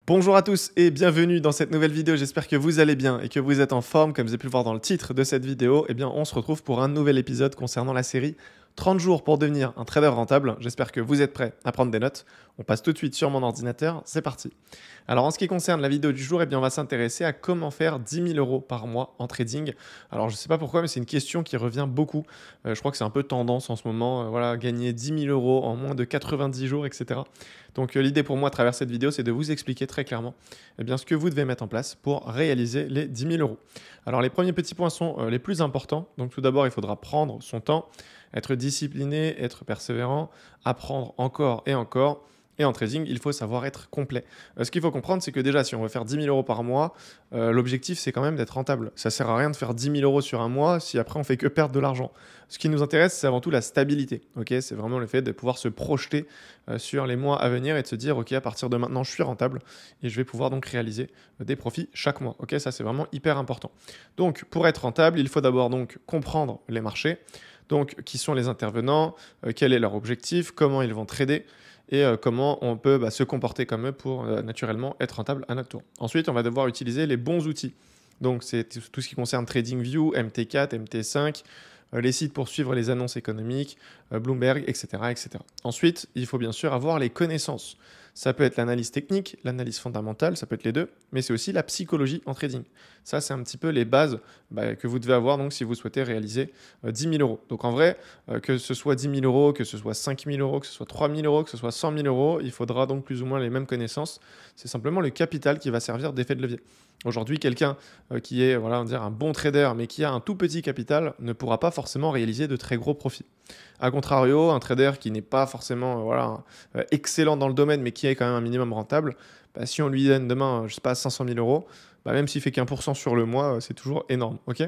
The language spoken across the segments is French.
Bonjour à tous et bienvenue dans cette nouvelle vidéo, j'espère que vous allez bien et que vous êtes en forme. Comme vous avez pu le voir dans le titre de cette vidéo, eh bien on se retrouve pour un nouvel épisode concernant la série 30 jours pour devenir un trader rentable. J'espère que vous êtes prêts à prendre des notes. On passe tout de suite sur mon ordinateur, c'est parti. Alors en ce qui concerne la vidéo du jour, eh bien on va s'intéresser à comment faire 10 000 € par mois en trading. Alors je ne sais pas pourquoi, mais c'est une question qui revient beaucoup. Je crois que c'est un peu tendance en ce moment, voilà, gagner 10 000 € en moins de 90 jours, etc. Donc l'idée pour moi à travers cette vidéo, c'est de vous expliquer très clairement eh bien, ce que vous devez mettre en place pour réaliser les 10 000 €. Alors les premiers petits points sont les plus importants. Donc tout d'abord, il faudra prendre son temps, être discipliné, être persévérant, apprendre encore et encore. Et en trading, il faut savoir être complet. Ce qu'il faut comprendre, c'est que déjà, si on veut faire 10 000 € par mois, l'objectif, c'est quand même d'être rentable. Ça ne sert à rien de faire 10 000 € sur un mois si après, on fait que perdre de l'argent. Ce qui nous intéresse, c'est avant tout la stabilité. Okay, c'est vraiment le fait de pouvoir se projeter sur les mois à venir et de se dire, OK, à partir de maintenant, je suis rentable et je vais pouvoir donc réaliser des profits chaque mois. Okay, ça, c'est vraiment hyper important. Donc, pour être rentable, il faut d'abord donc comprendre les marchés. Donc, qui sont les intervenants, quel est leur objectif, comment ils vont trader et comment on peut se comporter comme eux pour naturellement être rentable à notre tour. Ensuite, on va devoir utiliser les bons outils. Donc, c'est tout ce qui concerne TradingView, MT4, MT5, les sites pour suivre les annonces économiques, Bloomberg, etc., etc. Ensuite, il faut bien sûr avoir les connaissances. Ça peut être l'analyse technique, l'analyse fondamentale, ça peut être les deux, mais c'est aussi la psychologie en trading. Ça, c'est un petit peu les bases que vous devez avoir donc, si vous souhaitez réaliser 10 000 €. Donc en vrai, que ce soit 10 000 €, que ce soit 5 000 €, que ce soit 3 000 €, que ce soit 100 000 €, il faudra donc plus ou moins les mêmes connaissances. C'est simplement le capital qui va servir d'effet de levier. Aujourd'hui, quelqu'un qui est voilà, on va dire un bon trader, mais qui a un tout petit capital, ne pourra pas forcément réaliser de très gros profits. A contrario, un trader qui n'est pas forcément excellent dans le domaine, mais qui est quand même un minimum rentable, si on lui donne demain, je sais pas, 500 000 €, même s'il fait qu'1% sur le mois, c'est toujours énorme. Okay,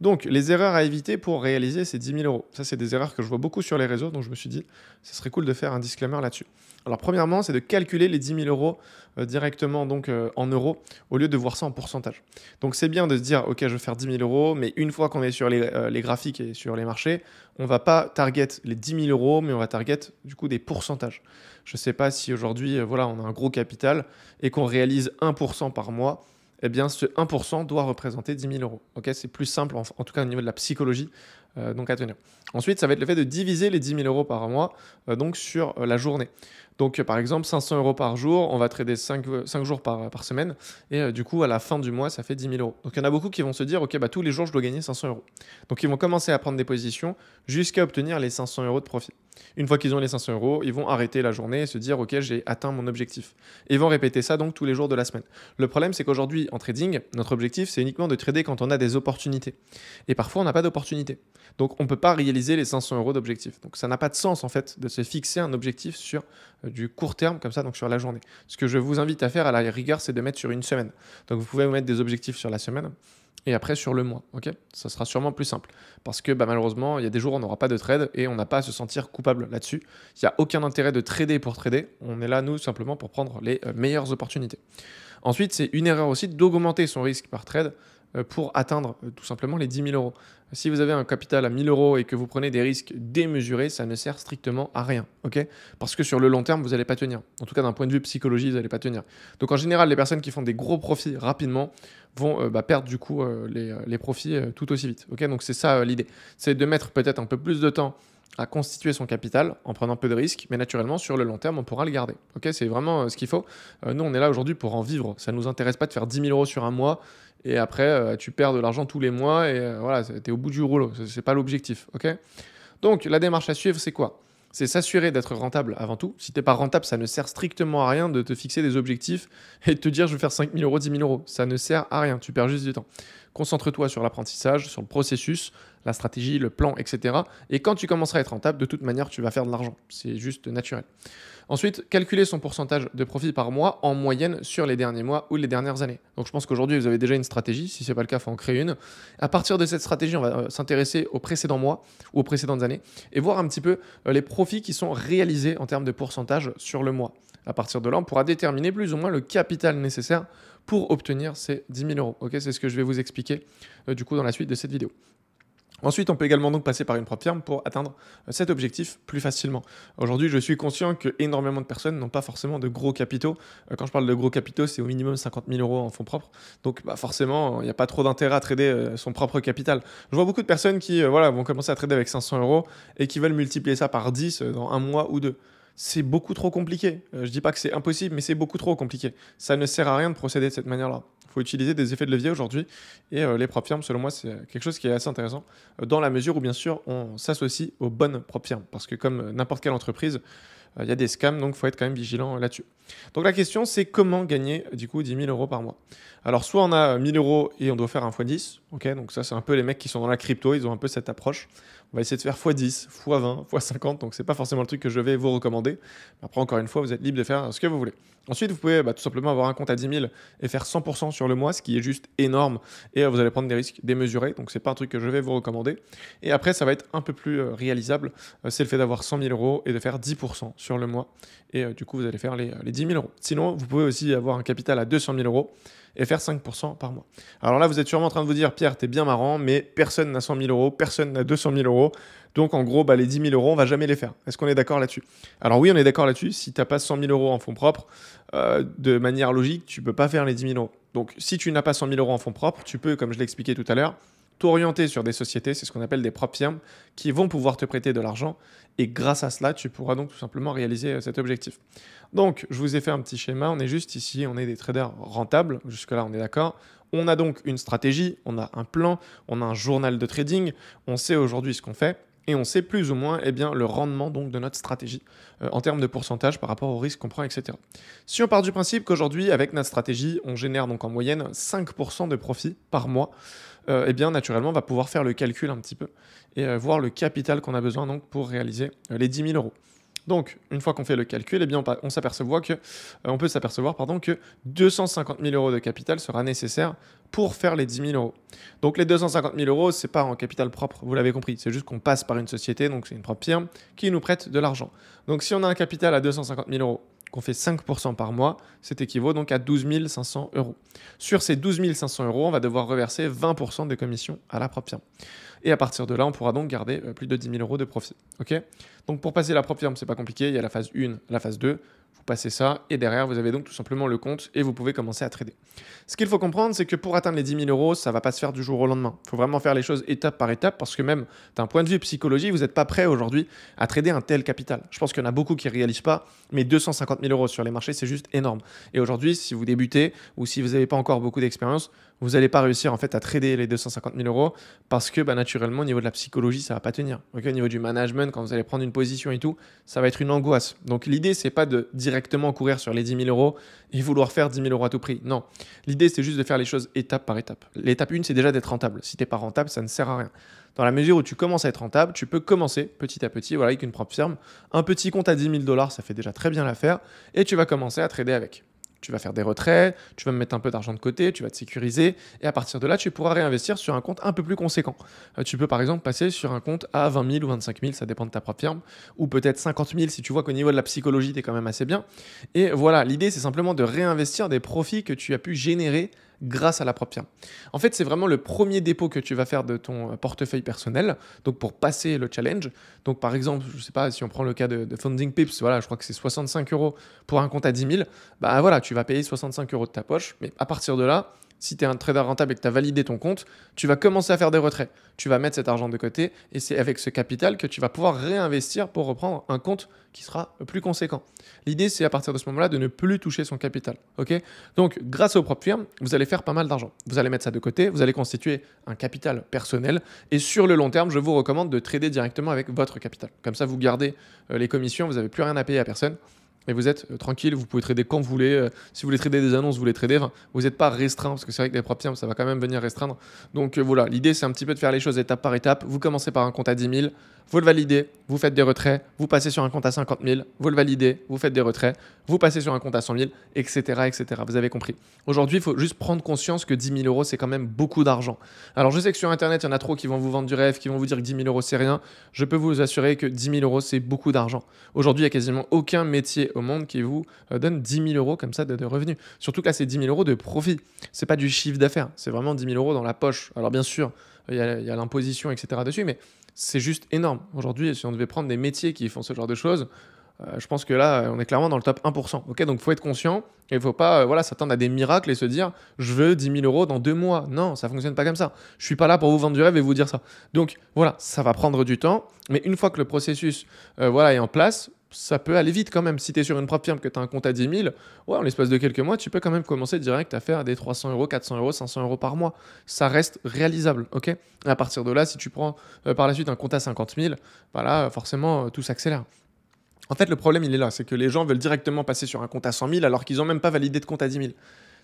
donc, les erreurs à éviter pour réaliser ces 10 000 €. Ça, c'est des erreurs que je vois beaucoup sur les réseaux, donc je me suis dit, ce serait cool de faire un disclaimer là-dessus. Alors, premièrement, c'est de calculer les 10 000 € directement donc, en euros, au lieu de voir ça en pourcentage. Donc, c'est bien de se dire, OK, je vais faire 10 000 €, mais une fois qu'on est sur les graphiques et sur les marchés, on ne va pas target les 10 000 €, mais on va target du coup des pourcentages. Je ne sais pas si aujourd'hui, voilà, on a un gros capital et qu'on réalise 1% par mois, eh bien, ce 1% doit représenter 10 000 €. Okay, c'est plus simple, en tout cas au niveau de la psychologie, donc à tenir. Ensuite, ça va être le fait de diviser les 10 000 € par mois donc sur la journée. Donc, par exemple, 500 € par jour, on va trader 5 jours par semaine. Et du coup, à la fin du mois, ça fait 10 000 €. Donc, il y en a beaucoup qui vont se dire, OK, tous les jours, je dois gagner 500 €. Donc, ils vont commencer à prendre des positions jusqu'à obtenir les 500 € de profit. Une fois qu'ils ont les 500 €, ils vont arrêter la journée et se dire, OK, j'ai atteint mon objectif. Et ils vont répéter ça donc tous les jours de la semaine. Le problème, c'est qu'aujourd'hui, en trading, notre objectif, c'est uniquement de trader quand on a des opportunités. Et parfois, on n'a pas d'opportunité. Donc, on ne peut pas réaliser les 500 € d'objectif. Donc, ça n'a pas de sens, en fait, de se fixer un objectif sur du court terme, comme ça, donc sur la journée. Ce que je vous invite à faire, à la rigueur, c'est de mettre sur une semaine. Donc, vous pouvez vous mettre des objectifs sur la semaine et après sur le mois. Okay, ça sera sûrement plus simple. Parce que malheureusement, il y a des jours où on n'aura pas de trade et on n'a pas à se sentir coupable là-dessus. Il n'y a aucun intérêt de trader pour trader. On est là, nous, simplement pour prendre les meilleures opportunités. Ensuite, c'est une erreur aussi d'augmenter son risque par trade pour atteindre tout simplement les 10 000 €. Si vous avez un capital à 1 000 € et que vous prenez des risques démesurés, ça ne sert strictement à rien. Okay, parce que sur le long terme, vous n'allez pas tenir. En tout cas, d'un point de vue psychologie, vous n'allez pas tenir. Donc en général, les personnes qui font des gros profits rapidement vont perdre du coup les profits tout aussi vite. Okay, donc c'est ça l'idée. C'est de mettre peut-être un peu plus de temps à constituer son capital en prenant un peu de risques, mais naturellement, sur le long terme, on pourra le garder. Okay, c'est vraiment ce qu'il faut. Nous, on est là aujourd'hui pour en vivre. Ça ne nous intéresse pas de faire 10 000 € sur un mois et après, tu perds de l'argent tous les mois et voilà, tu es au bout du rouleau. Ce n'est pas l'objectif. Okay, donc, la démarche à suivre, c'est quoi? C'est s'assurer d'être rentable avant tout. Si tu n'es pas rentable, ça ne sert strictement à rien de te fixer des objectifs et de te dire je vais faire 5 000 €, 10 000 €. Ça ne sert à rien, tu perds juste du temps. Concentre-toi sur l'apprentissage, sur le processus, la stratégie, le plan, etc. Et quand tu commenceras à être rentable, de toute manière, tu vas faire de l'argent. C'est juste naturel. Ensuite, calculer son pourcentage de profit par mois en moyenne sur les derniers mois ou les dernières années. Donc je pense qu'aujourd'hui, vous avez déjà une stratégie. Si ce n'est pas le cas, il faut en créer une. À partir de cette stratégie, on va s'intéresser aux précédents mois ou aux précédentes années et voir un petit peu les profits qui sont réalisés en termes de pourcentage sur le mois. À partir de là, on pourra déterminer plus ou moins le capital nécessaire pour obtenir ces 10 000 €. Okay, c'est ce que je vais vous expliquer du coup dans la suite de cette vidéo. Ensuite, on peut également donc passer par une propre firme pour atteindre cet objectif plus facilement. Aujourd'hui, je suis conscient que énormément de personnes n'ont pas forcément de gros capitaux. Quand je parle de gros capitaux, c'est au minimum 50 000 euros en fonds propres. Donc forcément, il n'y a pas trop d'intérêt à trader son propre capital. Je vois beaucoup de personnes qui voilà, vont commencer à trader avec 500 euros et qui veulent multiplier ça par 10 dans un mois ou deux. C'est beaucoup trop compliqué. Je dis pas que c'est impossible, mais c'est beaucoup trop compliqué. Ça ne sert à rien de procéder de cette manière-là. Il faut utiliser des effets de levier aujourd'hui. Et les propres firmes, selon moi, c'est quelque chose qui est assez intéressant dans la mesure où, bien sûr, on s'associe aux bonnes propres firmes. Parce que comme n'importe quelle entreprise, il y a des scams, donc il faut être quand même vigilant là-dessus. Donc la question, c'est comment gagner du coup 10 000 euros par mois. Alors soit on a 1000 euros et on doit faire un x10, ok, donc ça c'est un peu les mecs qui sont dans la crypto, ils ont un peu cette approche. On va essayer de faire x10, x20, x50, donc c'est pas forcément le truc que je vais vous recommander. Après encore une fois, vous êtes libre de faire ce que vous voulez. Ensuite, vous pouvez tout simplement avoir un compte à 10 000 et faire 100% sur le mois, ce qui est juste énorme, et vous allez prendre des risques démesurés, donc c'est pas un truc que je vais vous recommander. Et après, ça va être un peu plus réalisable, c'est le fait d'avoir 100 000 euros et de faire 10% sur le mois, et du coup, vous allez faire les 10 000 euros. Sinon, vous pouvez aussi avoir un capital à 200 000 euros et faire 5% par mois. Alors là, vous êtes sûrement en train de vous dire, Pierre, t'es bien marrant, mais personne n'a 100 000 euros, personne n'a 200 000 euros. Donc en gros, les 10 000 euros, on va jamais les faire. Est-ce qu'on est d'accord là-dessus? Alors oui, on est d'accord là-dessus. Si tu n'as pas 100 000 euros en fonds propres, de manière logique, tu ne peux pas faire les 10 000 euros. Donc si tu n'as pas 100 000 euros en fonds propres, tu peux, comme je l'ai expliqué tout à l'heure, t'orienter sur des sociétés, c'est ce qu'on appelle des propres firmes, qui vont pouvoir te prêter de l'argent. Et grâce à cela, tu pourras donc tout simplement réaliser cet objectif. Donc, je vous ai fait un petit schéma. On est juste ici, on est des traders rentables. Jusque-là, on est d'accord. On a donc une stratégie, on a un plan, on a un journal de trading. On sait aujourd'hui ce qu'on fait. Et on sait plus ou moins le rendement donc, de notre stratégie en termes de pourcentage par rapport au risque qu'on prend, etc. Si on part du principe qu'aujourd'hui, avec notre stratégie, on génère donc en moyenne 5% de profit par mois, naturellement, on va pouvoir faire le calcul un petit peu et voir le capital qu'on a besoin donc, pour réaliser les 10 000 euros. Donc, une fois qu'on fait le calcul, on peut s'apercevoir que 250 000 euros de capital sera nécessaire pour faire les 10 000 euros. Donc, les 250 000 euros, ce n'est pas en capital propre, vous l'avez compris. C'est juste qu'on passe par une société, donc c'est une propre firme, qui nous prête de l'argent. Donc, si on a un capital à 250 000 euros, qu'on fait 5% par mois, c'est équivaut donc à 12 500 euros. Sur ces 12 500 euros, on va devoir reverser 20% de commission à la propre firme. Et à partir de là, on pourra donc garder plus de 10 000 euros de profit. Okay, donc pour passer la propre firme, c'est pas compliqué. Il y a la phase 1, la phase 2. Vous passez ça et derrière, vous avez donc tout simplement le compte et vous pouvez commencer à trader. Ce qu'il faut comprendre, c'est que pour atteindre les 10 000 euros, ça ne va pas se faire du jour au lendemain. Il faut vraiment faire les choses étape par étape parce que même d'un point de vue psychologie, vous n'êtes pas prêt aujourd'hui à trader un tel capital. Je pense qu'il y en a beaucoup qui ne réalisent pas, mais 250 000 euros sur les marchés, c'est juste énorme. Et aujourd'hui, si vous débutez ou si vous n'avez pas encore beaucoup d'expérience, vous n'allez pas réussir en fait à trader les 250 000 euros parce que naturellement, au niveau de la psychologie, ça ne va pas tenir. Okay, au niveau du management, quand vous allez prendre une position et tout, ça va être une angoisse. Donc l'idée, c'est pas de directement courir sur les 10 000 euros et vouloir faire 10 000 euros à tout prix. Non, l'idée, c'est juste de faire les choses étape par étape. L'étape 1, c'est déjà d'être rentable. Si tu n'es pas rentable, ça ne sert à rien. Dans la mesure où tu commences à être rentable, tu peux commencer petit à petit, voilà, avec une propre firme. Un petit compte à 10 000 $, ça fait déjà très bien l'affaire et tu vas commencer à trader avec. Tu vas faire des retraits, tu vas mettre un peu d'argent de côté, tu vas te sécuriser et à partir de là, tu pourras réinvestir sur un compte un peu plus conséquent. Tu peux par exemple passer sur un compte à 20 000 ou 25 000, ça dépend de ta propre firme, ou peut-être 50 000 si tu vois qu'au niveau de la psychologie, tu es quand même assez bien. Et voilà, l'idée, c'est simplement de réinvestir des profits que tu as pu générer grâce à la propre firme. En fait, c'est vraiment le premier dépôt que tu vas faire de ton portefeuille personnel, donc pour passer le challenge. Donc par exemple, je ne sais pas si on prend le cas de Funding Pips, voilà, je crois que c'est 65 euros pour un compte à 10 000, bah voilà, tu vas payer 65 euros de ta poche, mais à partir de là, si tu es un trader rentable et que tu as validé ton compte, tu vas commencer à faire des retraits. Tu vas mettre cet argent de côté et c'est avec ce capital que tu vas pouvoir réinvestir pour reprendre un compte qui sera plus conséquent. L'idée, c'est à partir de ce moment-là de ne plus toucher son capital. Okay, donc, grâce aux propres firmes, vous allez faire pas mal d'argent. Vous allez mettre ça de côté, vous allez constituer un capital personnel et sur le long terme, je vous recommande de trader directement avec votre capital. Comme ça, vous gardez les commissions, vous n'avez plus rien à payer à personne. Et vous êtes tranquille, vous pouvez trader quand vous voulez. Si vous voulez trader des annonces, vous les tradez. Enfin, vous n'êtes pas restreint, parce que c'est vrai que les propres firmes, ça va quand même venir restreindre. Donc voilà, l'idée, c'est un petit peu de faire les choses étape par étape. Vous commencez par un compte à 10 000, vous le validez, vous faites des retraits, vous passez sur un compte à 50 000, vous le validez, vous faites des retraits, vous passez sur un compte à 100 000, etc. etc. Vous avez compris. Aujourd'hui, il faut juste prendre conscience que 10 000 euros, c'est quand même beaucoup d'argent. Alors, je sais que sur Internet, il y en a trop qui vont vous vendre du rêve, qui vont vous dire que 10 000 euros, c'est rien. Je peux vous assurer que 10 000 euros, c'est beaucoup d'argent. Aujourd'hui, il n'y a quasiment aucun métier au monde qui vous donne 10 000 euros comme ça de revenus. Surtout que là, c'est 10 000 euros de profit. C'est pas du chiffre d'affaires, c'est vraiment 10 000 euros dans la poche. Alors bien sûr, il y a l'imposition, etc. dessus, mais c'est juste énorme. Aujourd'hui, si on devait prendre des métiers qui font ce genre de choses, je pense que là, on est clairement dans le top 1%. Ok, donc il faut être conscient et il ne faut pas voilà, s'attendre à des miracles et se dire je veux 10 000 euros dans 2 mois. Non, ça ne fonctionne pas comme ça. Je ne suis pas là pour vous vendre du rêve et vous dire ça. Donc voilà, ça va prendre du temps, mais une fois que le processus voilà, est en place, ça peut aller vite quand même. Si tu es sur une propre firme, que tu as un compte à 10 000, ouais, en l'espace de quelques mois, tu peux quand même commencer direct à faire des 300 euros, 400 euros, 500 euros par mois. Ça reste réalisable. Ok, à partir de là, si tu prends par la suite un compte à 50 000, voilà, forcément, tout s'accélère. En fait, le problème, il est là, c'est que les gens veulent directement passer sur un compte à 100 000 alors qu'ils n'ont même pas validé de compte à 10 000.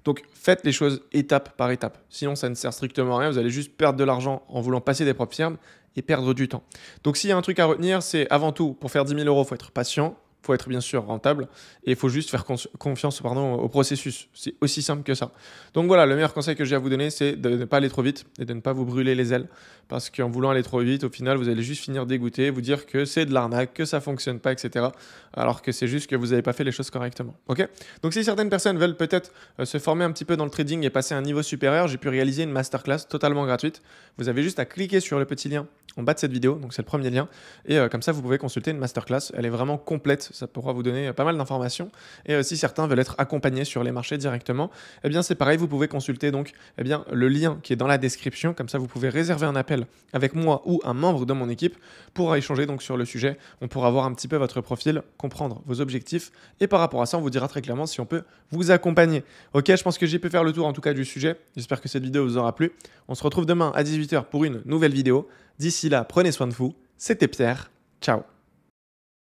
Donc, faites les choses étape par étape. Sinon, ça ne sert strictement à rien. Vous allez juste perdre de l'argent en voulant passer des propres firmes et perdre du temps. Donc, s'il y a un truc à retenir, c'est avant tout, pour faire 10 000 euros, il faut être patient. Il faut être bien sûr rentable et il faut juste faire confiance au processus. C'est aussi simple que ça. Donc voilà, le meilleur conseil que j'ai à vous donner, c'est de ne pas aller trop vite et de ne pas vous brûler les ailes. Parce qu'en voulant aller trop vite, au final, vous allez juste finir dégoûté, vous dire que c'est de l'arnaque, que ça ne fonctionne pas, etc. Alors que c'est juste que vous n'avez pas fait les choses correctement. Ok ? Donc si certaines personnes veulent peut-être se former un petit peu dans le trading et passer à un niveau supérieur, j'ai pu réaliser une masterclass totalement gratuite. Vous avez juste à cliquer sur le petit lien en bas de cette vidéo, donc c'est le premier lien. Et comme ça, vous pouvez consulter une masterclass. Elle est vraiment complète. Ça pourra vous donner pas mal d'informations. Et si certains veulent être accompagnés sur les marchés directement, eh bien c'est pareil, vous pouvez consulter donc le lien qui est dans la description. Comme ça, vous pouvez réserver un appel avec moi ou un membre de mon équipe pour échanger donc sur le sujet. On pourra voir un petit peu votre profil, comprendre vos objectifs. Et par rapport à ça, on vous dira très clairement si on peut vous accompagner. Ok, je pense que j'ai pu faire le tour en tout cas du sujet. J'espère que cette vidéo vous aura plu. On se retrouve demain à 18 h pour une nouvelle vidéo. D'ici là, prenez soin de vous. C'était Pierre. Ciao.